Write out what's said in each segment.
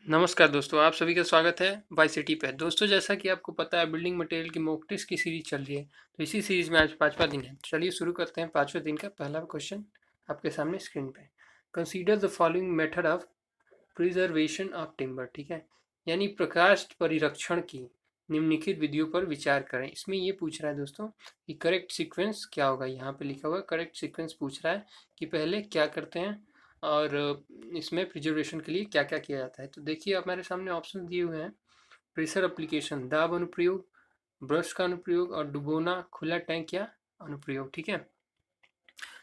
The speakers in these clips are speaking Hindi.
नमस्कार दोस्तों, आप सभी का स्वागत है वाई सिटी पे। दोस्तों, जैसा कि आपको पता है, बिल्डिंग मटेरियल की मॉक टेस्ट की सीरीज चल रही है। तो इसी सीरीज में आज पांचवा दिन है। चलिए शुरू करते हैं। पांचवें दिन का पहला क्वेश्चन आपके सामने स्क्रीन पे। Consider the following method of preservation of timber. ठीक है, यानी प्रकाश परिरक्षण की निम्नलिखित विधियों पर विचार करें। इसमें ये पूछ रहा है दोस्तों कि करेक्ट सीक्वेंस क्या होगा। यहाँ पे लिखा हुआ है करेक्ट सीक्वेंस पूछ रहा है कि पहले क्या करते हैं और इसमें प्रिजर्वेशन के लिए क्या क्या किया जाता है। तो देखिए, हमारे सामने ऑप्शन दिए हुए हैं। प्रेशर एप्लीकेशन, दाब अनुप्रयोग, ब्रश का अनुप्रयोग और डुबोना, खुला टैंक या अनुप्रयोग। ठीक है,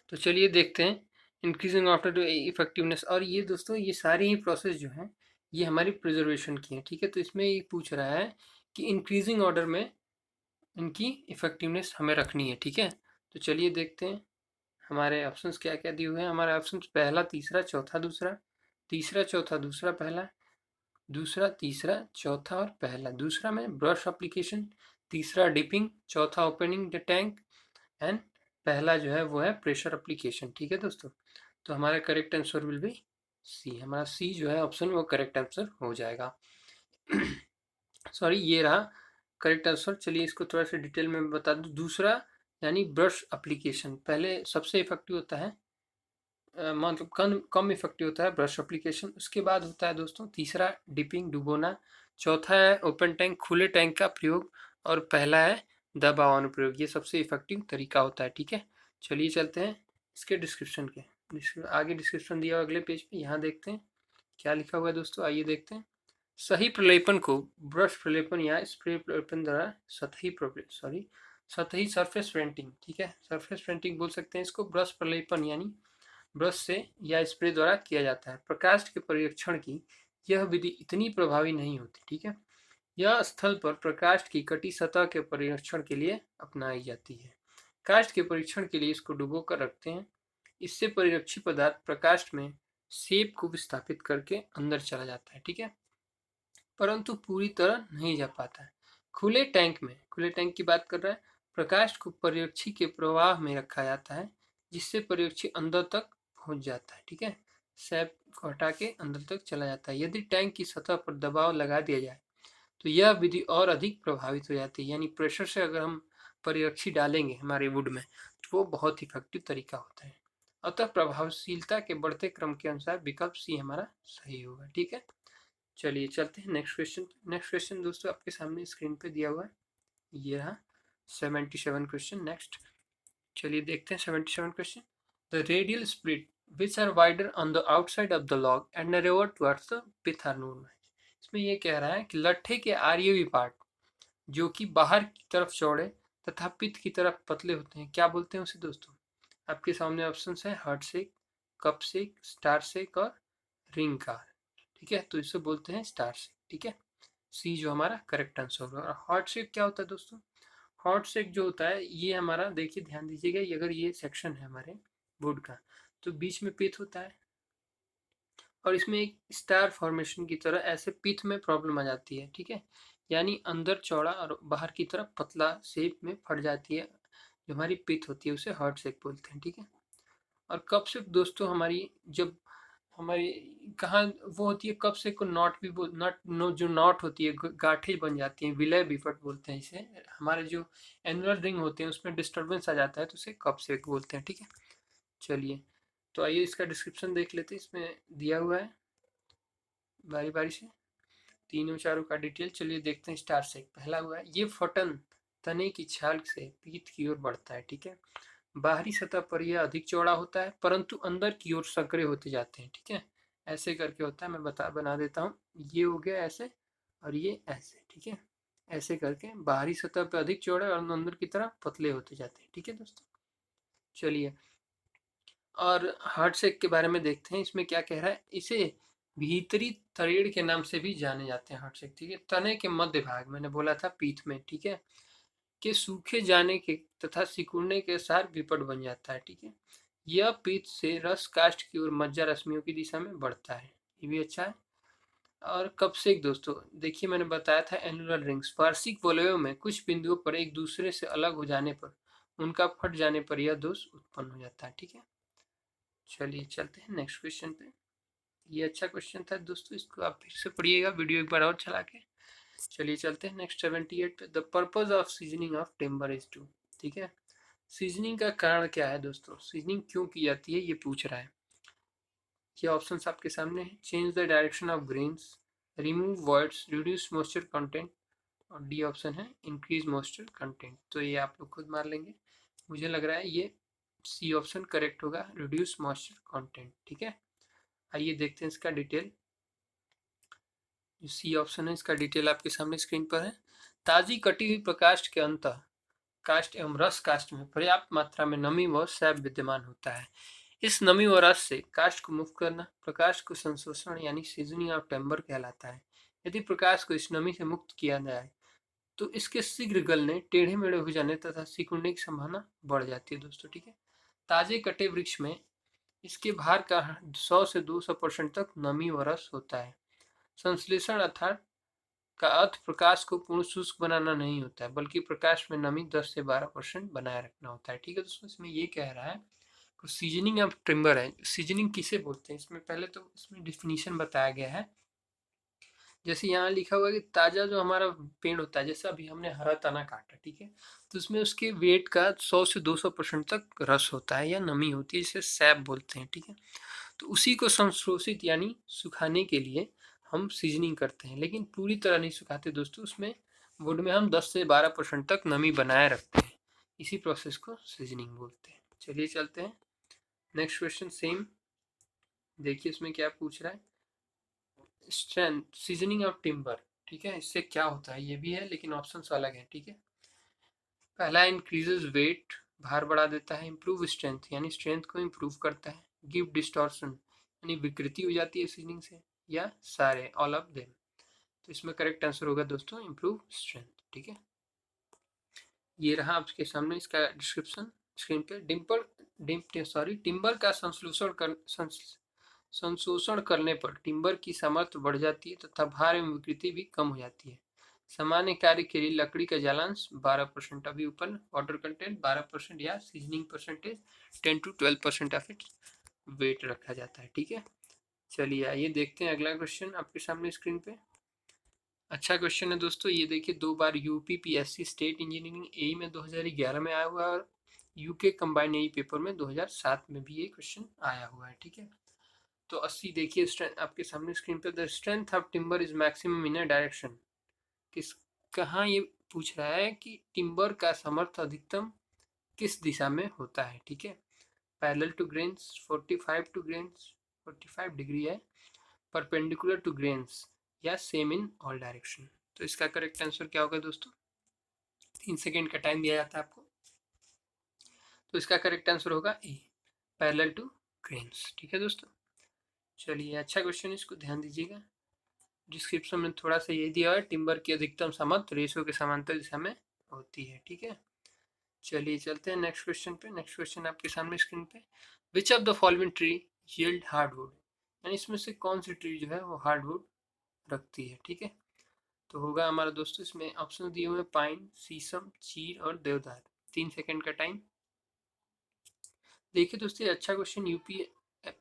तो चलिए देखते हैं। इंक्रीजिंग आफ्टर इफेक्टिवनेस, और ये दोस्तों ये सारी ही प्रोसेस जो हैं ये हमारी प्रिजर्वेशन की हैं। ठीक है, तो इसमें ये पूछ रहा है कि इंक्रीजिंग ऑर्डर में इनकी इफेक्टिवनेस हमें रखनी है। ठीक है, तो चलिए देखते हैं हमारे ऑप्शंस क्या क्या दिए हुए हैं। हमारे ऑप्शंस पहला तीसरा चौथा दूसरा, तीसरा चौथा दूसरा पहला, दूसरा तीसरा चौथा और पहला। दूसरा में ब्रश एप्लीकेशन, तीसरा डिपिंग, चौथा ओपनिंग द टैंक एंड पहला जो है वो है प्रेशर एप्लीकेशन। ठीक है दोस्तों, तो हमारा correct answer will be C. हमारा सी जो है ऑप्शन वो करेक्ट आंसर हो जाएगा। सॉरी, ये रहा करेक्ट आंसर। चलिए इसको थोड़ा सा डिटेल में बता दूं। दूसरा यानी ब्रश एप्लीकेशन पहले सबसे इफेक्टिव होता है, मतलब कम कम इफेक्टिव होता है ब्रश एप्लीकेशन। उसके बाद होता है दोस्तों तीसरा डिपिंग डुबोना, चौथा है ओपन टैंक खुले टैंक का प्रयोग और पहला है दबाव अनुप्रयोग। ये सबसे इफेक्टिव तरीका होता है। ठीक है, चलिए चलते हैं इसके डिस्क्रिप्शन के। आगे डिस्क्रिप्शन दिया हुआ अगले पेज पे, यहाँ देखते हैं क्या लिखा हुआ है दोस्तों। आइए देखते हैं। सही प्रलेपन को ब्रश प्रलेपन या स्प्रे प्रलेपन द्वारा सतही सरफेस पेंटिंग, ठीक है, सरफेस पेंटिंग बोल सकते हैं इसको। ब्रश प्रलेपन यानी ब्रश से या स्प्रे द्वारा किया जाता है। प्रकाश के परीक्षण की यह विधि इतनी प्रभावी नहीं होती। ठीक है, यह स्थल पर प्रकाश की कटी सतह के परीक्षण के लिए अपनाई जाती है। कास्ट के परीक्षण के लिए इसको डुबो कर रखते हैं। इससे परिरक्षी पदार्थ प्रकाश में सेप को विस्थापित करके अंदर चला जाता है। ठीक है, परंतु पूरी तरह नहीं जा पाता है। खुले टैंक में, खुले टैंक की बात कर रहा है, प्रकाश को पर्यवेक्षी के प्रवाह में रखा जाता है जिससे पर्यवेक्षी अंदर तक पहुंच जाता है। ठीक है, सैप को हटा के अंदर तक चला जाता है। यदि टैंक की सतह पर दबाव लगा दिया जाए तो यह विधि और अधिक प्रभावित हो जाती है। यानी प्रेशर से अगर हम पर्यवेक्षी डालेंगे हमारे वुड में तो वो बहुत इफेक्टिव तरीका होता है। अतः प्रभावशीलता के बढ़ते क्रम के अनुसार विकल्प सी हमारा सही होगा। ठीक है, चलिए चलते हैं नेक्स्ट क्वेश्चन। नेक्स्ट क्वेश्चन दोस्तों आपके सामने स्क्रीन पे दिया हुआ है, ये रहा 77 क्वेश्चन। नेक्स्ट चलिए देखते हैं 77 question. The radial split which are wider on the outside of the log and narrower towards the pith are known. इसमें ये कह रहा है कि लट्ठे के आरएवी पार्ट जो कि बाहर की तरफ चौड़े तथा पिथ की तरफ पतले होते हैं, क्या बोलते हैं उसे दोस्तों। आपके सामने ऑप्शन है heart shake, cup shake, star shake और रिंग कार। ठीक है, तो इसे बोलते हैं स्टार शेक। ठीक है, सी जो हमारा करेक्ट आंसर होगा। और हॉट शेक क्या होता है दोस्तों। हॉट शेक जो होता है ये हमारा, देखिए ध्यान दीजिएगा, अगर ये सेक्शन है हमारे वुड का तो बीच में पिथ होता है और इसमें एक स्टार फॉर्मेशन की तरह ऐसे पिथ में प्रॉब्लम आ जाती है। ठीक है, यानी अंदर चौड़ा और बाहर की तरफ पतला शेप में फट जाती है। जो हमारी पिथ होती है उसे हॉट शेक बोलते हैं। ठीक है, और कप शेक दोस्तों हमारी जब हमारी कहाँ वो होती है, कप शेक को नॉट भी बोल नॉट नो जो नॉट होती है गांठें बन जाती हैं, विलय विफट बोलते हैं इसे। हमारे जो एनुअल रिंग होते हैं उसमें डिस्टर्बेंस आ जाता है तो उसे कप शेक बोलते हैं। ठीक है, चलिए तो आइए इसका डिस्क्रिप्शन देख लेते हैं। इसमें दिया हुआ है बारी बारी से तीनों चारों का डिटेल। चलिए देखते हैं। स्टार शेक पहला हुआ है, ये फटन तने की छाल से पीठ की ओर बढ़ता है। ठीक है, बाहरी सतह पर यह अधिक चौड़ा होता है परंतु अंदर की ओर संकरे होते जाते हैं। ठीक है, ऐसे करके होता है, मैं बना देता हूँ। ये हो गया ऐसे और ये ऐसे। ठीक है, ऐसे करके बाहरी सतह पर अधिक चौड़े और अंदर की तरफ पतले होते जाते हैं। ठीक है दोस्तों, चलिए और हार्ट शेक के बारे में देखते हैं। इसमें क्या कह रहा है, इसे भीतरी तरेड़ के नाम से भी जाने जाते हैं हार्ट शेक। ठीक है, तने के मध्य भाग, मैंने बोला था पीठ में, ठीक है, के सूखे जाने के तथा सिकुड़ने के साथ विपट बन जाता है। ठीक है, यह पीठ से रस काष्ठ की ओर मज्जा रश्मियों की दिशा में बढ़ता है। ये भी अच्छा है। और कब से एक दोस्तों देखिए, मैंने बताया था एनुलर रिंग्स वार्षिक वलयों में कुछ बिंदुओं पर एक दूसरे से अलग हो जाने पर उनका फट जाने पर यह दोष उत्पन्न हो जाता है। ठीक है, चलिए चलते हैं नेक्स्ट क्वेश्चन पे। ये अच्छा क्वेश्चन था दोस्तों, इसको आप फिर से पढ़िएगा वीडियो एक बार और चला के। चलिए चलते हैं नेक्स्ट 78 पे। The purpose of seasoning of timber is to, ठीक है। सीजनिंग का कारण क्या है दोस्तों, सीजनिंग क्यों की जाती है ये पूछ रहा है। ये ऑप्शंस आपके सामने है। Change the direction of grains, remove words, reduce moisture content, और डी ऑप्शन है इंक्रीज मॉइस्चर कंटेंट। तो ये आप लोग खुद मार लेंगे। मुझे लग रहा है ये सी ऑप्शन करेक्ट होगा, रिड्यूस मॉइस्चर कंटेंट, ठीक है। आइए देखते हैं इसका डिटेल। जो सी ऑप्शन है इसका डिटेल आपके सामने स्क्रीन पर है। ताजी कटी हुई प्रकाष्ठ के अंतः काष्ठ एवं रस काष्ठ में पर्याप्त मात्रा में नमी व सैप विद्यमान होता है। इस नमी व रस से काष्ठ को मुक्त करना प्रकाश को संशोषण यानी सीजनिंग ऑफ टेम्बर कहलाता है। यदि प्रकाश को इस नमी से मुक्त किया जाए तो इसके शीघ्र गलने, टेढ़े मेढ़े हो जाने तथा सिकुड़ने की संभावना बढ़ जाती है दोस्तों, ठीक है। ताजे कटे वृक्ष में इसके भार का 100 से 200% तक नमी व रस होता है। संश्लेषण अर्थात का अर्थ प्रकाश को पूर्ण शुष्क बनाना नहीं होता है, बल्कि प्रकाश में नमी 10 से 12% बनाए रखना होता है, ठीक है दोस्तों। इसमें ये कह रहा है सीजनिंग ऑफ टिम्बर है। सीजनिंग किसे बोलते हैं, इसमें पहले तो इसमें डिफिनीशन बताया गया है। जैसे यहाँ लिखा हुआ है कि ताजा जो हमारा पेड़ होता है, जैसे अभी हमने हरा तना काटा, ठीक है, तो उसमें उसके वेट का 100 से 200% तक रस होता है या नमी होती है, जिसे सैप बोलते हैं, ठीक है। तो उसी को संशोधित यानी सुखाने के लिए हम सीजनिंग करते हैं, लेकिन पूरी तरह नहीं सुखाते दोस्तों। उसमें वुड में हम 10 से 12% तक नमी बनाए रखते हैं, इसी प्रोसेस को सीजनिंग बोलते हैं। चलिए चलते हैं नेक्स्ट क्वेश्चन सेम। देखिए इसमें क्या पूछ रहा है। स्ट्रेंथ सीजनिंग ऑफ टिम्बर, ठीक है, इससे क्या होता है ये भी है, लेकिन ऑप्शंस अलग है, ठीक है। पहला इंक्रीजेस वेट, भार बढ़ा देता है। इम्प्रूव स्ट्रेंथ यानी स्ट्रेंथ को इम्प्रूव करता है। गिव डिस्टॉर्शन यानी विकृति हो जाती है सीजनिंग से, या सारे ऑल ऑफ देम। तो इसमें करेक्ट आंसर होगा दोस्तों इम्प्रूव स्ट्रेंथ, ठीक है। ये रहा आपके सामने इसका डिस्क्रिप्शन स्क्रीन पे। टिम्बर का संशोषण करने पर टिम्बर की सामर्थ्य बढ़ जाती है तथा भार एवं विकृति भी कम हो जाती है। सामान्य कार्य के लिए लकड़ी का जलांश 12%, अभी ऊपर वाटर कंटेंट 12% या seasoning percentage 10 to 12% of its weight रखा जाता है, ठीक है। चलिए आइए देखते हैं अगला क्वेश्चन आपके सामने स्क्रीन पे। अच्छा क्वेश्चन है दोस्तों, ये देखिए 2 बार यूपीपीएससी स्टेट इंजीनियरिंग एई में 2011 में आया हुआ है, और यूके कंबाइंड एई पेपर में 2007 में भी ये क्वेश्चन आया हुआ है, ठीक है। तो 80 देखिए स्ट्रेंथ आपके सामने स्क्रीन पे। The strength of timber is maximum in a direction, किस कहाँ ये पूछ रहा है कि टिम्बर का समर्थ अधिकतम किस दिशा में होता है, ठीक है। Parallel to grains, 45 to grains, 45 degree है, परपेंडिकुलर टू ग्रेन्स, या सेम इन ऑल डायरेक्शन। तो इसका करेक्ट आंसर क्या होगा दोस्तों। 3 सेकेंड का टाइम दिया जाता है आपको। तो इसका करेक्ट आंसर होगा ए, पैरेलल टू ग्रेन्स, ठीक है दोस्तों। चलिए अच्छा क्वेश्चन, इसको ध्यान दीजिएगा। डिस्क्रिप्शन में थोड़ा सा ये दिया है, टिम्बर की अधिकतम सामर्थ्य रेशो के समांतर दिशा में होती है, ठीक है। चलिए चलते हैं नेक्स्ट क्वेश्चन पे। नेक्स्ट क्वेश्चन आपके सामने स्क्रीन पे। Which of the following tree yield hardwood, यानी इसमें से कौन सी ट्री जो है वो हार्डवुड रखती है, ठीक है। तो होगा हमारा दोस्तों इसमें ऑप्शन दिए हुए पाइन, शीशम, चीड़ और देवदार। 3 सेकेंड का टाइम। देखिए दोस्तों अच्छा question UP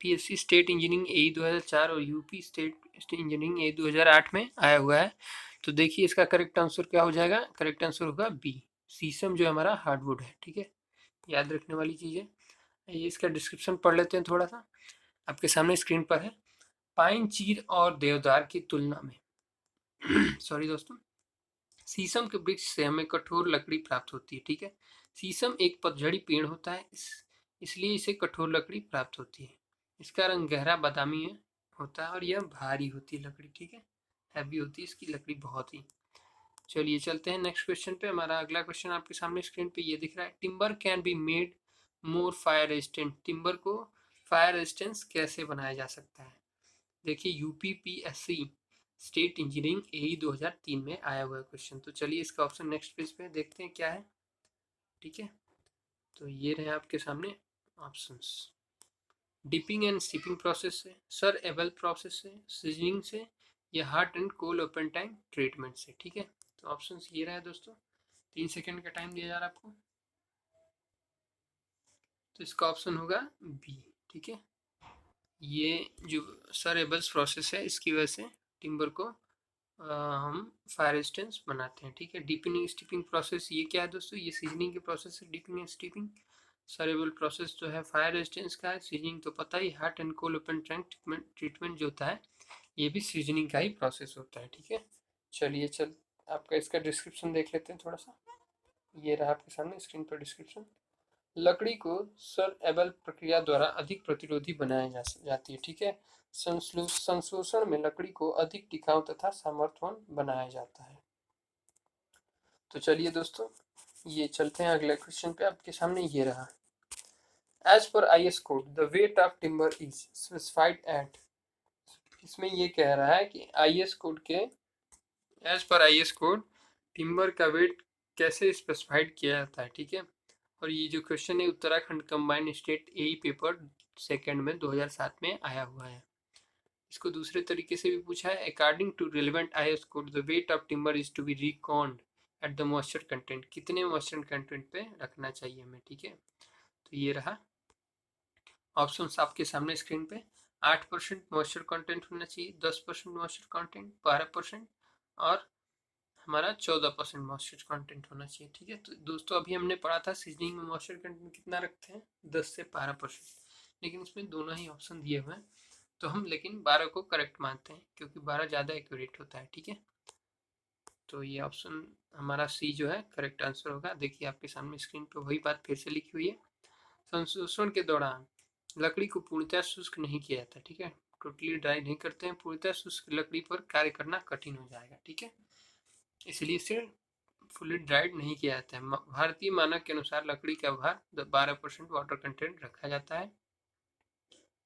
PSC state engineering A 2004 और यूपी स्टेट इंजीनियरिंग ए 2008 में आया हुआ है। तो देखिए इसका करेक्ट आंसर क्या हो जाएगा। करेक्ट आंसर होगा बी, शीशम जो हमारा हार्डवुड है, ठीक है। याद रखने वाली चीज़ है। ये इसका डिस्क्रिप्शन पढ़ लेते हैं थोड़ा सा, आपके सामने स्क्रीन पर है। पाइन, चीड़ और देवदार की तुलना में सॉरी दोस्तों, शीशम के वृक्ष से हमें कठोर लकड़ी प्राप्त होती है, ठीक है। शीशम एक पतझड़ी पेड़ होता है, इसलिए इसे कठोर लकड़ी प्राप्त होती है। इसका रंग गहरा बादामी है होता है और यह भारी होती है लकड़ी, ठीक है, हैवी होती है इसकी लकड़ी बहुत ही। चलिए चलते हैं नेक्स्ट क्वेश्चन पे। हमारा अगला क्वेश्चन आपके सामने स्क्रीन पे ये दिख रहा है। Timber can be made more fire resistant, timber को फायर रेजिस्टेंस कैसे बनाया जा सकता है। देखिए यूपीपीएससी स्टेट इंजीनियरिंग एई 2003 में आया हुआ है क्वेश्चन। तो चलिए इसका ऑप्शन नेक्स्ट पेज पे देखते हैं क्या है, ठीक है। तो ये रहे आपके सामने options. Dipping and steeping process से, सर एबल प्रोसेस से, सीजनिंग से, या hot and cold open time treatment से, ठीक है। तो ऑप्शंस ये रहा है दोस्तों। 3 सेकेंड का टाइम दिया जा रहा है आपको। तो इसका ऑप्शन होगा बी, ठीक है। ये जो सरेबल्स प्रोसेस है इसकी वजह से टिम्बर को हम फायर रेजिस्टेंस बनाते हैं, ठीक है। डीपनिंग स्टीपिंग प्रोसेस ये क्या है दोस्तों, ये सीजनिंग के प्रोसेस है डीपनिंग एंड स्टीपिंग। सरेबल प्रोसेस जो है फायर रेजिस्टेंस का है, सीजनिंग तो पता ही, hot and cold open tank treatment जो होता है ये भी सीजनिंग का ही प्रोसेस होता है, ठीक है। चलिए आपका इसका डिस्क्रिप्शन देख लेते हैं थोड़ा सा। ये रहा आपके सामने स्क्रीन पर डिस्क्रिप्शन। लकड़ी को सर-एबल प्रक्रिया द्वारा अधिक प्रतिरोधी बनाया जाती है, ठीक है। संश्लेषण में लकड़ी को अधिक टिकाऊ तथा सामर्थ्यवान बनाया जाता है। तो चलिए दोस्तों ये चलते हैं अगले क्वेश्चन पे। आपके सामने ये रहा, एज पर IS code the weight of timber is specified at. इसमें ये कह रहा है कि IS कोड के एज पर IS कोड टिम्बर का वेट कैसे स्पेसिफाइड किया जाता है, ठीक है। और ये जो क्वेश्चन है Uttarakhand combined state AE paper second में 2007 में आया हुआ है। इसको दूसरे तरीके से भी पूछा है, according to relevant IS code the weight of timber is to be reckoned at the moisture content. कितने मॉइस्चर कंटेंट पे रखना चाहिए हमें, ठीक है। तो ये रहा ऑप्शन आपके सामने स्क्रीन पे। 8% मॉइस्चर कंटेंट होना चाहिए, 10% मॉइस्चर कंटेंट, 12% और हमारा 14% मॉइस्चर कंटेंट होना चाहिए, ठीक है। तो दोस्तों अभी हमने पढ़ा था सीजनिंग में मॉइस्चर कंटेंट कितना रखते हैं, 10 से 12%, लेकिन इसमें दोनों ही ऑप्शन दिए हुए हैं तो हम लेकिन 12 को करेक्ट मानते हैं क्योंकि 12 ज़्यादा एक्यूरेट होता है, ठीक है। तो ये ऑप्शन हमारा सी जो है करेक्ट आंसर होगा। देखिए आपके सामने स्क्रीन पर वही बात फिर से लिखी हुई है, संश्लेषण के दौरान लकड़ी को पूर्णतः शुष्क नहीं किया जाता, ठीक है। टोटली ड्राई नहीं करते हैं, पूर्णतः शुष्क लकड़ी पर कार्य करना कठिन हो जाएगा, ठीक है। इसलिए इसे फुली ड्राइड नहीं किया जाता है। भारतीय मानक के अनुसार लकड़ी का भार 12% वाटर कंटेंट रखा जाता है।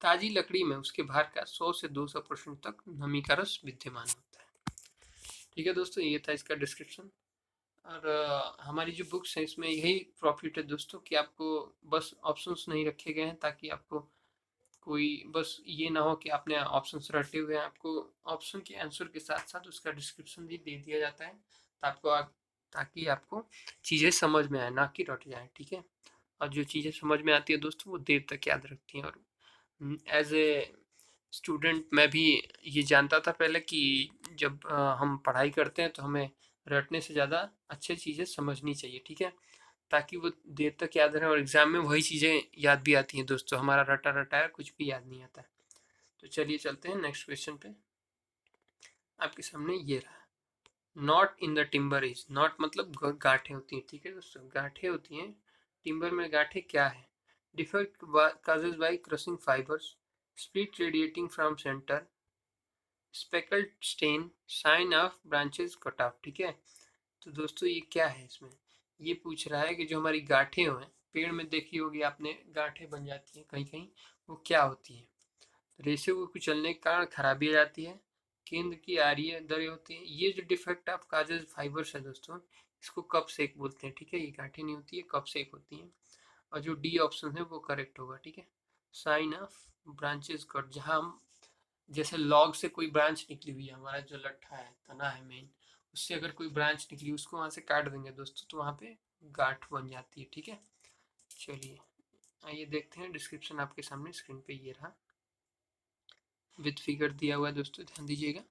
ताजी लकड़ी में उसके भार का 100 से 200% तक नमी का रस विद्यमान होता है, ठीक है दोस्तों। ये था इसका डिस्क्रिप्शन। और हमारी जो बुक्स हैं इसमें यही प्रॉफिट है दोस्तों कि आपको बस ऑप्शंस नहीं रखे गए हैं ताकि आपको कोई बस ये ना हो कि आपने ऑप्शंस रटे हुए हैं। आपको ऑप्शन के आंसर के साथ साथ उसका डिस्क्रिप्शन भी दे दिया जाता है ताकि आपको चीज़ें समझ में आए, ना कि रट जाए, ठीक है। और जो चीज़ें समझ में आती है दोस्तों वो देर तक याद रखती हैं। और एज ए स्टूडेंट मैं भी ये जानता था पहले कि जब हम पढ़ाई करते हैं तो हमें रटने से ज़्यादा अच्छी चीज़ें समझनी चाहिए, ठीक है, ताकि वो देर तक याद रहे और एग्ज़ाम में वही चीज़ें याद भी आती हैं दोस्तों, हमारा रटा रटाया कुछ भी याद नहीं आता है। तो चलिए चलते हैं नेक्स्ट क्वेश्चन पे। आपके सामने ये रहा, not in the timber is, not मतलब गांठें होती हैं, ठीक है दोस्तों, गांठें होती हैं टिम्बर में। गांठें क्या है, defect causes by crushing fibres, split radiating from centre, speckled stain, sign of branches cut off, ठीक है। तो दोस्तों ये क्या है, इसमें ये पूछ रहा है कि जो हमारी गांठें हैं पेड़ में देखी होगी आपने, गांठें बन जाती हैं कहीं कहीं, वो क्या होती है, रेशे को कुचलने के कारण खराबी आ जाती है, केंद्र की आर्य दरें होती हैं। ये जो डिफेक्ट ऑफ काजेज फाइबर्स है दोस्तों, इसको कप सेक बोलते हैं, ठीक है। ये गांठें नहीं होती है, कप सेक होती हैं। और जो डी ऑप्शन है वो करेक्ट होगा, ठीक है। साइन ऑफ ब्रांचेस कट, जहाँ हम जैसे लॉग से कोई ब्रांच निकली हुई है, हमारा जो लट्ठा है, तना है मेन, उससे अगर कोई ब्रांच निकली उसको वहाँ से काट देंगे दोस्तों तो वहाँ पे गांठ बन जाती है, ठीक है। चलिए आइए देखते हैं डिस्क्रिप्शन आपके सामने स्क्रीन पे ये रहा, विद फिगर दिया हुआ है दोस्तों, ध्यान दीजिएगा।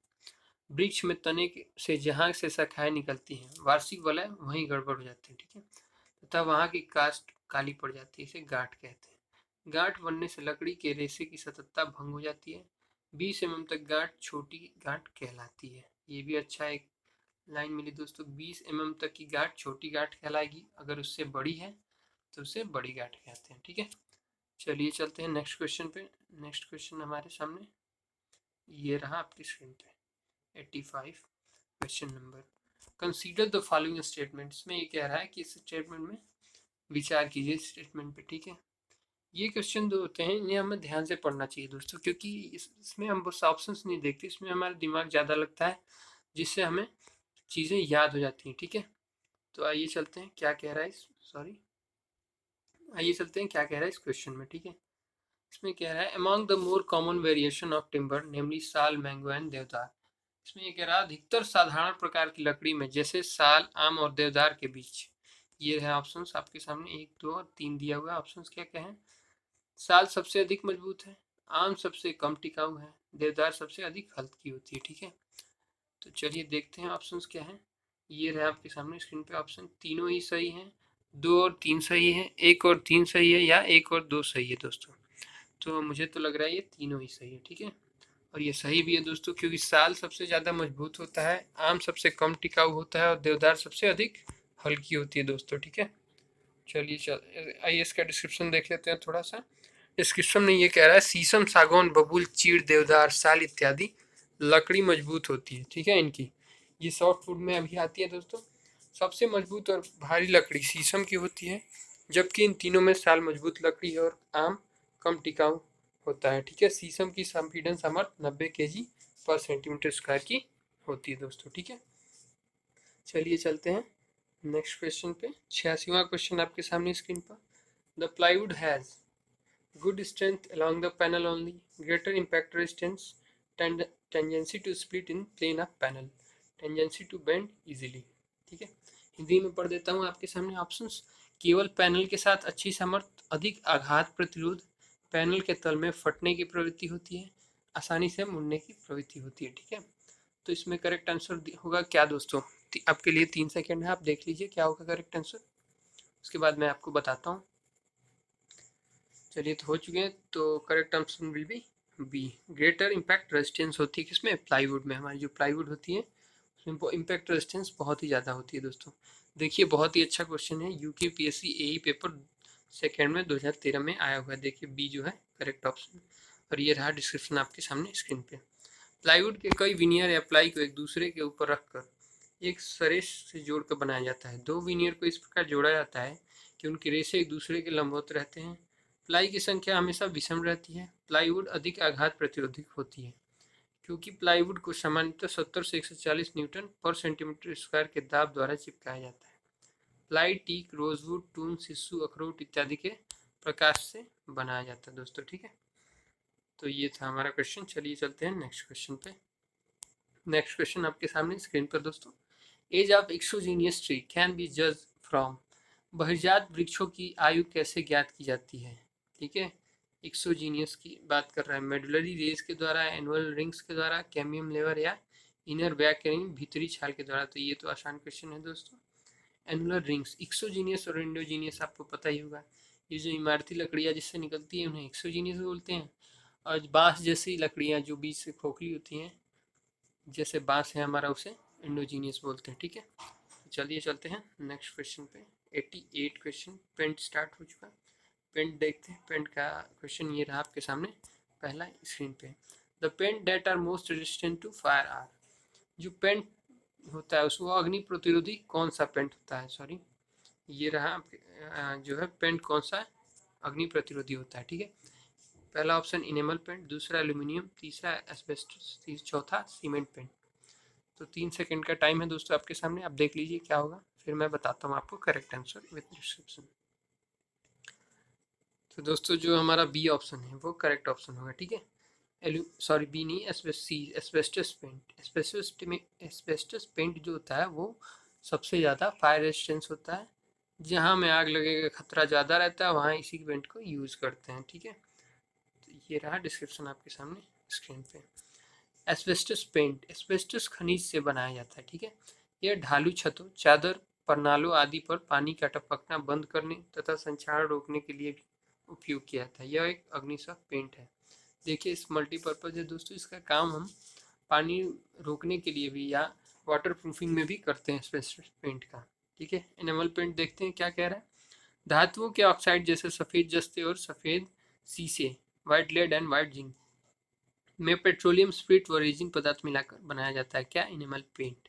वृक्ष में तने से जहाँ से शाखाएं निकलती हैं, वार्षिक वलय वहीं गड़बड़ हो जाती है, ठीक है, तथा वहाँ की कास्ट काली पड़ जाती है, इसे गांठ कहते हैं। गांठ बनने से लकड़ी के रेशे की सततता भंग हो जाती है। 20 mm तक गांठ छोटी गांठ कहलाती है। ये भी अच्छा एक लाइन मिली दोस्तों, 20 mm तक की गांठ छोटी गांठ कहलाएगी, अगर उससे बड़ी है तो उसे बड़ी गांठ कहते हैं, ठीक है। चलिए चलते हैं नेक्स्ट क्वेश्चन पे। नेक्स्ट क्वेश्चन हमारे सामने ये रहा आपकी स्क्रीन पे, 85 question number, consider the following statement. इसमें ये कह रहा है कि इस स्टेटमेंट में विचार कीजिए स्टेटमेंट पे, ठीक है। ये क्वेश्चन जो होते हैं इन्हें हमें ध्यान से पढ़ना चाहिए दोस्तों, क्योंकि इसमें हम बस ऑप्शंस नहीं देखते, इसमें हमारा दिमाग ज़्यादा लगता है जिससे हमें चीज़ें याद हो जाती हैं, ठीक है। तो आइए चलते हैं क्या कह रहा है आइए चलते हैं क्या कह रहा है इस क्वेश्चन में, ठीक है। इसमें कह रहा है among the more common variation of timber namely sal, mango and देवदार। इसमें ये कह रहा है अधिकतर साधारण प्रकार की लकड़ी में जैसे साल, आम और देवदार के बीच, ये है ऑप्शंस आपके सामने 1, 2 और 3 दिया हुआ है। ऑप्शंस क्या क्या है, साल सबसे अधिक मजबूत है, आम सबसे कम टिकाऊ है, देवदार सबसे अधिक हल्की होती है। ठीक है, तो चलिए देखते हैं ऑप्शंस क्या हैं। ये रहे आपके सामने स्क्रीन पे ऑप्शन, तीनों ही सही हैं, 2 और 3 सही है, 1 और 3 सही है, या 1 और 2 सही है दोस्तों। तो मुझे तो लग रहा है ये तीनों ही सही है। ठीक है, और ये सही भी है दोस्तों, क्योंकि साल सबसे ज़्यादा मजबूत होता है, आम सबसे कम टिकाऊ होता है और देवदार सबसे अधिक हल्की होती है दोस्तों। ठीक है, चलिए आइए इसका डिस्क्रिप्शन देख लेते हैं थोड़ा सा। डिस्क्रिप्शन में ये कह रहा है, शीशम, सागौन, बबूल, चीड़, देवदार, साल इत्यादि लकड़ी मजबूत होती है। ठीक है, इनकी ये सॉफ्ट वुड में अभी आती है दोस्तों। सबसे मजबूत और भारी लकड़ी शीशम की होती है, जबकि इन तीनों में साल मजबूत लकड़ी है और आम कम टिकाऊ होता है। ठीक है, शीशम की संपीड़न सामर्थ्य 90 kg पर सेंटीमीटर स्क्वायर की होती है दोस्तों। ठीक है, चलिए चलते हैं नेक्स्ट क्वेश्चन पे। 86वां क्वेश्चन आपके सामने स्क्रीन पर। The plywood has good strength along the panel only, greater impact resistance, tendency to split in plane of panel, tendency to bend easily। ठीक है, हिंदी में पढ़ देता हूँ आपके सामने ऑप्शंस। केवल पैनल के साथ अच्छी सामर्थ्य, अधिक आघात प्रतिरोध, पैनल के तल में फटने की प्रवृत्ति होती है, आसानी से मुड़ने की प्रवृत्ति होती है। ठीक है, तो इसमें करेक्ट आंसर होगा क्या दोस्तों? आपके लिए 3 सेकेंड है, आप देख लीजिए क्या होगा करेक्ट आंसर, उसके बाद मैं आपको बताता हूँ। चलिए, तो हो चुके हैं, तो correct answer will be B, greater impact resistance होती है किसमें? प्लाईवुड में। हमारी जो प्लाईवुड होती है उसमें इम्पैक्ट रेजिस्टेंस बहुत ही ज़्यादा होती है दोस्तों। देखिए, बहुत ही अच्छा क्वेश्चन है, यूकेपीएससी एई पेपर सेकेंड में 2013 में आया हुआ है। देखिए, बी जो है करेक्ट ऑप्शन, और ये रहा डिस्क्रिप्शन आपके सामने स्क्रीन पे। प्लाईवुड के कई विनियर या प्लाई को एक दूसरे के ऊपर रखकर एक सरेश से जोड़कर बनाया जाता है। 2 विनियर को इस प्रकार जोड़ा जाता है कि उनके रेशे एक दूसरे के लंबवत रहते हैं। प्लाई की संख्या हमेशा विषम रहती है। प्लाईवुड अधिक आघात प्रतिरोधक होती है, क्योंकि प्लाईवुड को सामान्यतः 70 से 140 न्यूटन पर सेंटीमीटर स्क्वायर के दाब द्वारा चिपकाया जाता है। प्लाई टीक, रोजवुड, टून, शिशु, अखरोट इत्यादि के प्रकाश से बनाया जाता है दोस्तों। ठीक है, तो ये था हमारा क्वेश्चन। चलिए चलते हैं नेक्स्ट क्वेश्चन पे। नेक्स्ट क्वेश्चन आपके सामने स्क्रीन पर दोस्तों। Age of exogenous tree can be जज फ्रॉम, बहिर्जात वृक्षों की आयु कैसे ज्ञात की जाती है? ठीक है, एक्सोजीनियस की बात कर रहा है, मेडुलरी रेज के द्वारा, एनुअल रिंग्स के द्वारा, कैम्बियम लेवर, या इनर बैक रिंग भीतरी छाल के द्वारा। तो ये तो आसान क्वेश्चन है दोस्तों। एनुलर रिंग्स, एक्सोजीनियस और एंडोजीनियस आपको पता ही होगा। ये जो इमारती लकड़ियाँ जिससे निकलती है उन्हें एक्सोजीनियस बोलते हैं, और बांस जैसी लकड़ियाँ जो बीच से खोखली होती हैं जैसे बांस है हमारा, उसे एंडोजीनियस बोलते हैं। ठीक है, चलिए चलते हैं नेक्स्ट क्वेश्चन पे। 88 क्वेश्चन, पेंट स्टार्ट हो चुका है। पेंट देखते हैं, पेंट का क्वेश्चन ये रहा आपके सामने पहला स्क्रीन पे। The paint that are most resistant to fire are, जो पेंट होता है उसको अग्नि प्रतिरोधी कौन सा पेंट होता है? सॉरी, ये रहा आपके जो है पेंट कौन सा अग्नि प्रतिरोधी होता है। ठीक है, पहला ऑप्शन इनेमल पेंट, दूसरा एल्यूमिनियम, तीसरा एस्बेस्टस, चौथा सीमेंट पेंट। तो 3 सेकंड का टाइम है दोस्तों आपके सामने, आप देख लीजिए क्या होगा, फिर मैं बताता हूँ आपको करेक्ट आंसर विद डिस्क्रिप्शन। तो दोस्तों जो हमारा बी ऑप्शन है वो करेक्ट ऑप्शन होगा। ठीक है, सॉरी बी नहीं, एस्बेस्टस पेंट। एस्बेस्टस पेंट जो होता है वो सबसे ज़्यादा फायर रेजिस्टेंस होता है। जहाँ में आग लगने का खतरा ज़्यादा रहता है वहाँ इसी पेंट को यूज़ करते हैं। ठीक है, तो ये रहा डिस्क्रिप्शन आपके सामने स्क्रीन पे। एस्बेस्टस पेंट एस्बेस्टस खनिज से बनाया जाता है। ठीक है, यह ढालू छतों, चादर, परनालों आदि पर पानी का टपकना बंद करने तथा संक्षारण रोकने के लिए भी उपयोग किया जाता है। यह एक अग्निशक पेंट है। देखिए, इस मल्टीपर्पज है दोस्तों, इसका काम हम पानी रोकने के लिए भी या वाटर प्रूफिंग में भी करते हैं एस्बेस्टस पेंट का। ठीक है, एनिमल पेंट देखते हैं क्या कह रहा है। धातुओं के ऑक्साइड जैसे सफ़ेद जस्ते और सफ़ेद शीशे, white lead and white zinc में पेट्रोलियम स्प्रिट व रेजिन पदार्थ मिलाकर बनाया जाता है क्या? Animal paint.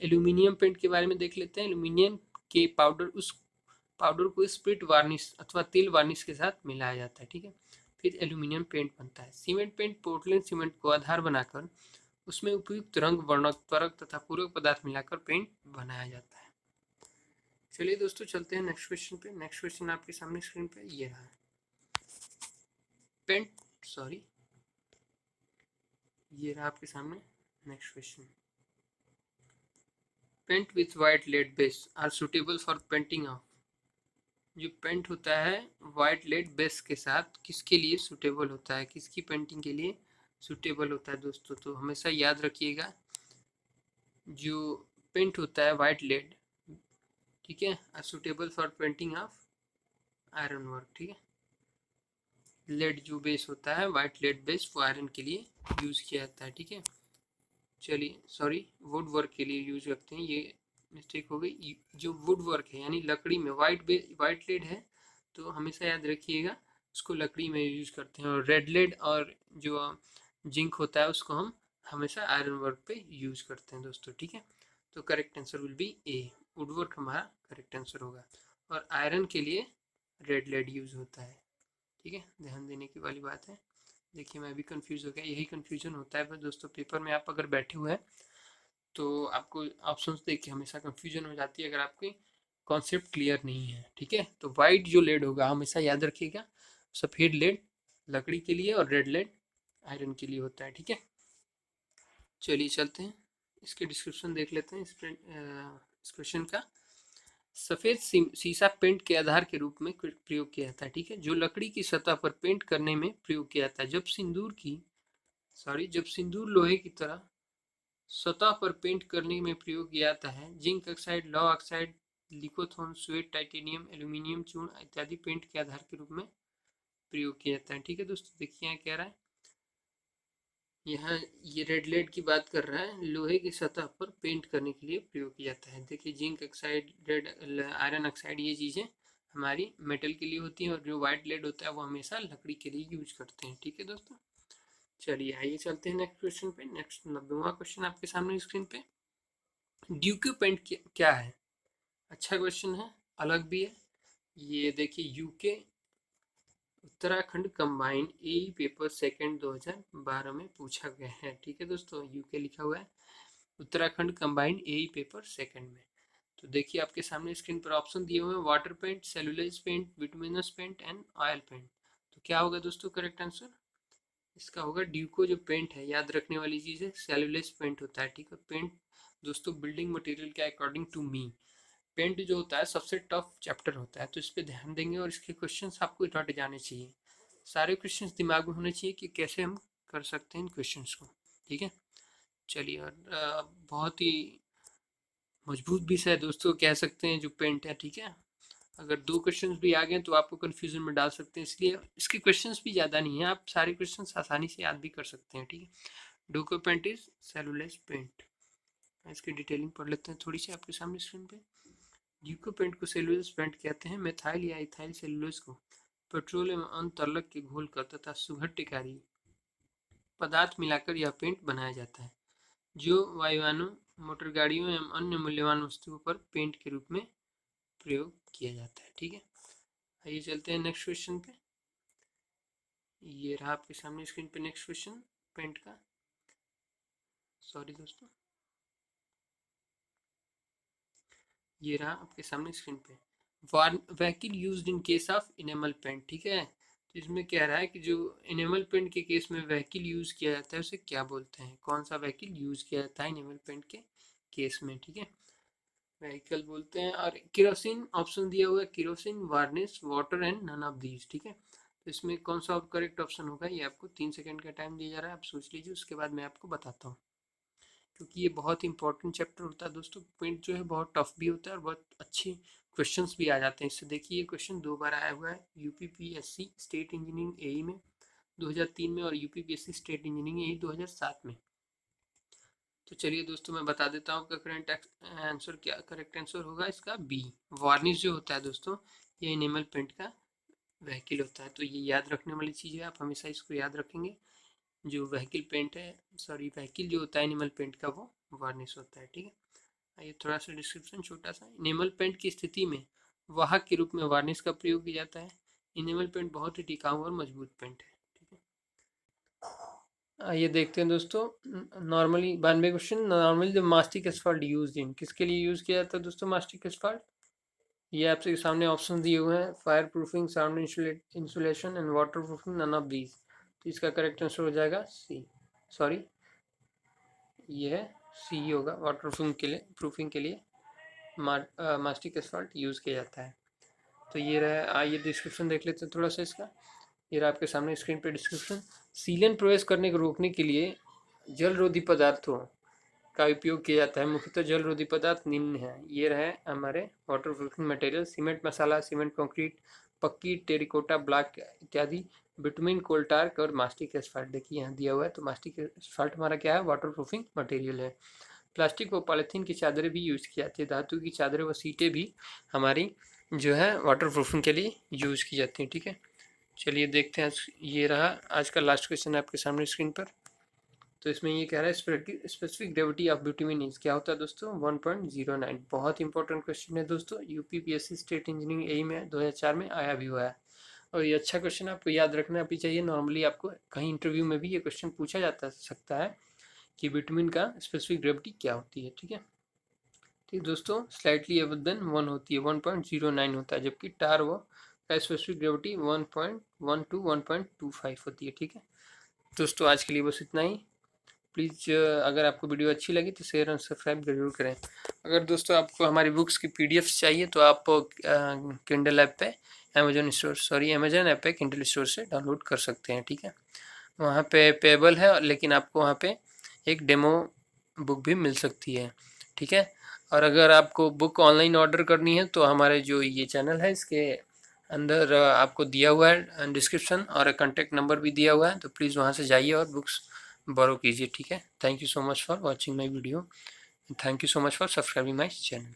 एल्यूमिनियम पेंट के बारे में देख लेते हैं। एल्यूमिनियम के पाउडर को स्प्रिट वार्निश अथवा तेल वार्निश के साथ मिलाया जाता है। ठीक है, फिर एल्यूमिनियम पेंट बनता है। सीमेंट पेंट पोर्टलैंड सीमेंट को आधार बनाकर उसमें उपयुक्त रंग, वर्णक, त्वरक तथा पूरक पदार्थ मिलाकर पेंट बनाया जाता है। चलिए दोस्तों चलते हैं नेक्स्ट क्वेश्चन पे। नेक्स्ट क्वेश्चन आपके सामने स्क्रीन पे ये रहा है। ये रहा आपके सामने next question. Paint with white lead base are suitable for painting of, जो पेंट होता है वाइट लेड बेस के साथ किसके लिए सूटेबल होता है, किसकी पेंटिंग के लिए सूटेबल होता है दोस्तों? तो हमेशा याद रखिएगा, जो पेंट होता है वाइट लेड, ठीक है, suitable for painting of iron work, ठीक है। लेड जो बेस होता है वाइट लेड बेस, वो आयरन के लिए यूज़ किया जाता है, ठीक है। चलिए, सॉरी, वुड वर्क के लिए यूज करते हैं, ये मिस्टेक हो गई। जो वुड वर्क है यानी लकड़ी में वाइट लेड है, तो हमेशा याद रखिएगा उसको लकड़ी में यूज करते हैं। और रेड लेड और जो जिंक होता है उसको हम हमेशा आयरन वर्क पे यूज करते हैं दोस्तों, ठीक है। तो correct answer will B A, would work हमारा करेक्ट आंसर होगा। और आयरन के लिए रेड लेड यूज होता है, ठीक है, ध्यान देने की वाली बात है। देखिए मैं भी कंफ्यूज हो गया, यही कंफ्यूजन होता है दोस्तों, पेपर में आप अगर बैठे हुए हैं तो आपको ऑप्शंस देख के हमेशा कंफ्यूजन हो जाती है अगर आपकी कॉन्सेप्ट क्लियर नहीं है, ठीक है। तो वाइट जो लेड होगा हमेशा याद रखिएगा, सफ़ेद लेड लकड़ी के लिए और रेड लेड आयरन के लिए होता है, ठीक है। चलिए चलते हैं, इसके डिस्क्रिप्शन देख लेते हैं इस क्वेश्चन का। सफ़ेद सीसा पेंट के आधार के रूप में प्रयोग किया जाता है, ठीक है, जो लकड़ी की सतह पर पेंट करने में प्रयोग किया जाता है। जब सिंदूर लोहे की तरह सतह पर पेंट करने में प्रयोग किया जाता है। जिंक ऑक्साइड, लौह ऑक्साइड, लिकोथोन, स्वेट, टाइटेनियम, एल्यूमिनियम चूर्ण इत्यादि पेंट के आधार के रूप में प्रयोग किया जाता है, ठीक है दोस्तों। देखिए यहाँ कह रहा है, यहाँ ये रेड लेड की बात कर रहा है, लोहे की सतह पर पेंट करने के लिए प्रयोग किया जाता है। देखिए zinc oxide, red iron oxide, ये चीज़ें हमारी मेटल के लिए होती हैं, और जो वाइट लेड होता है वो हमेशा लकड़ी के लिए यूज करते हैं, ठीक है दोस्तों। चलिए आइए चलते हैं नेक्स्ट क्वेश्चन पे। नेक्स्ट 90वां क्वेश्चन आपके सामने स्क्रीन पे। ड्यूक्यू पेंट क्या है? अच्छा क्वेश्चन है, अलग भी है। ये देखिए, यूके उत्तराखंड कंबाइंड ए पेपर सेकंड 2012 में पूछा गया है, ठीक है दोस्तों। यूके लिखा हुआ है, उत्तराखंड कंबाइंड ए पेपर सेकंड में। तो देखिए आपके सामने स्क्रीन पर ऑप्शन दिए हुए हैं, water paint, cellulose paint, bituminous paint and oil paint. तो क्या होगा दोस्तों करेक्ट आंसर? इसका होगा ड्यूको। जो पेंट है, याद रखने वाली चीज़ है, सेलुलोज पेंट होता है, ठीक है। पेंट दोस्तों बिल्डिंग मटेरियल का अकॉर्डिंग टू मी पेंट जो होता है सबसे टफ चैप्टर होता है, तो इस पर ध्यान देंगे और इसके क्वेश्चंस आपको रट जाने चाहिए। सारे क्वेश्चंस दिमाग में होने चाहिए कि कैसे हम कर सकते हैं इन क्वेश्चंस को, ठीक है। चलिए, और बहुत ही मजबूत विषय है दोस्तों, कह सकते हैं जो पेंट है, ठीक है। अगर दो क्वेश्चंस भी आ गए तो आपको कन्फ्यूजन में डाल सकते हैं, इसलिए इसके क्वेश्चंस भी ज़्यादा नहीं है, आप सारे क्वेश्चंस आसानी से याद भी कर सकते हैं, ठीक है। डोको पेंट इज सेलुलोज पेंट। इसकी डिटेलिंग पढ़ लेते हैं थोड़ी सी आपके सामने स्क्रीन पे। ड्यूको पेंट को सेलुलोज पेंट कहते हैं। मेथाइल या इथाइल सेलुलोज को पेट्रोल एवं अन्य तरलक के घोलकर तथा सुघट्यकारी पदार्थ मिलाकर यह पेंट बनाया जाता है, जो वायुयानों, मोटर गाड़ियों एवं अन्य मूल्यवान वस्तुओं पर पेंट के रूप में प्रयोग किया जाता है, ठीक है। आइए चलते हैं नेक्स्ट क्वेश्चन पे। ये रहा आपके सामने स्क्रीन पे नेक्स्ट क्वेश्चन पेंट का। सॉरी दोस्तों, ये रहा आपके सामने स्क्रीन पे। Vehicle used in case of enamel paint, ठीक है। तो इसमें कह रहा है कि जो इनेमल पेंट के केस में व्हीकल यूज किया जाता है उसे क्या बोलते हैं, कौन सा व्हीकल यूज किया जाता है इनेमल पेंट के केस में, ठीक है। व्हीकल बोलते हैं। और केरोसिन ऑप्शन दिया हुआ है, kerosene, varnish, water and none of these, ठीक है। तो इसमें कौन सा करेक्ट ऑप्शन होगा, ये आपको 3 सेकंड का टाइम दिया जा रहा है, आप सोच लीजिए, उसके बाद मैं आपको बताता हूँ, क्योंकि ये बहुत इंपॉर्टेंट चैप्टर होता है दोस्तों। पेंट जो है बहुत टफ भी होता है और बहुत अच्छे क्वेश्चंस भी आ जाते हैं इससे। देखिए ये क्वेश्चन 2 बार आया हुआ है, यूपीपीएससी स्टेट इंजीनियरिंग एई में 2003 में, और यूपीपीएससी स्टेट इंजीनियरिंग एई 2007 में। तो चलिए दोस्तों मैं बता देता हूँ आपका करेंट आंसर क्या, करेक्ट आंसर होगा इसका बी, वार्निश जो होता है दोस्तों, ये इनेमल पेंट का व्हीकल होता है। तो ये याद रखने वाली चीज़ है, आप हमेशा इसको याद रखेंगे। जो व्हीकल पेंट है, सॉरी व्हीकल जो होता है एनिमल पेंट का, वो वार्निश होता है, ठीक है। आइए थोड़ा सा डिस्क्रिप्शन छोटा सा। इनेमल पेंट की स्थिति में वाहक के रूप में वार्निश का प्रयोग किया जाता है। इनेमल पेंट बहुत ही टिकाऊ और मजबूत पेंट है, ठीक है। आइए देखते हैं दोस्तों, normally 92 question. Normally the mastic asphalt use in, किसके लिए यूज किया जाता है दोस्तों मास्टिक एसफॉल्ट? ये आपके सामने ऑप्शन दिए हुए हैं, fire proofing, sound insulation and water proofing, none of these. तो इसका करेक्ट आंसर हो जाएगा सी, सॉरी ये है सी होगा, वाटर प्रूफिंग के लिए मास्टिक एसफॉल्ट यूज़ किया जाता है। तो ये रहा, आइए डिस्क्रिप्शन देख लेते हैं थोड़ा सा इसका। ये रहा आपके सामने स्क्रीन पे डिस्क्रिप्शन। सीलन प्रवेश करने को रोकने के लिए जलरोधी पदार्थों का उपयोग किया जाता है। मुख्यतः जलरोधी पदार्थ निम्न है। ये रहे हमारे वाटर प्रूफिंग मटेरियल: सीमेंट मसाला, सीमेंट कंक्रीट, पक्की टेरिकोटा ब्लॉक इत्यादि, बिटुमिन, कोल टार्क और मास्टिक एस्फाल्ट। देखिए यहाँ दिया हुआ है, तो मास्टिक एस्फाल्ट हमारा क्या है, वाटर प्रूफिंग मटेरियल है। प्लास्टिक व पॉलीथीन की चादरें भी यूज की जाती है। धातु की चादरें व सीटें भी हमारी जो है वाटर प्रूफिंग के लिए यूज की जाती हैं। ठीक है, चलिए देखते हैं। ये रहा आज का लास्ट क्वेश्चन है आपके सामने स्क्रीन पर। तो इसमें ये कह रहा है specific gravity of bitumen is क्या होता है दोस्तों, 1.09। बहुत इंपॉर्टेंट क्वेश्चन है दोस्तों, यूपीपीएससी स्टेट इंजीनियरिंग एई में 2004 में आया भी हुआ है। और ये अच्छा क्वेश्चन आपको याद रखना भी चाहिए। नॉर्मली आपको कहीं इंटरव्यू में भी ये क्वेश्चन पूछा जाता सकता है कि विटामिन का स्पेसिफिक ग्रेविटी क्या होती है। ठीक है, ठीक दोस्तों, स्लाइटली अबव देन 1 होती है, 1.09 होता है, जबकि टार वो का स्पेसिफिक ग्रेविटी 1.1 टू 1.25 होती है। ठीक है दोस्तों, आज के लिए बस इतना ही। प्लीज़ अगर आपको वीडियो अच्छी लगी तो शेयर और सब्सक्राइब जरूर करें। अगर दोस्तों आपको हमारी बुक्स की पीडीएफ्स चाहिए तो आप किंडल ऐप पे अमेजन ऐप पे किंडल स्टोर से डाउनलोड कर सकते हैं। ठीक है, वहाँ पे पेबल है, लेकिन आपको वहाँ पे एक डेमो बुक भी मिल सकती है। ठीक है, और अगर आपको बुक ऑनलाइन ऑर्डर करनी है तो हमारे जो ये चैनल है इसके अंदर आपको दिया हुआ है डिस्क्रिप्शन, और कॉन्टैक्ट नंबर भी दिया हुआ है, तो प्लीज़ वहाँ से जाइए और बुक्स बोरो कीजिए। ठीक है, thank you so much for watching my video, thank you so much for subscribing my channel.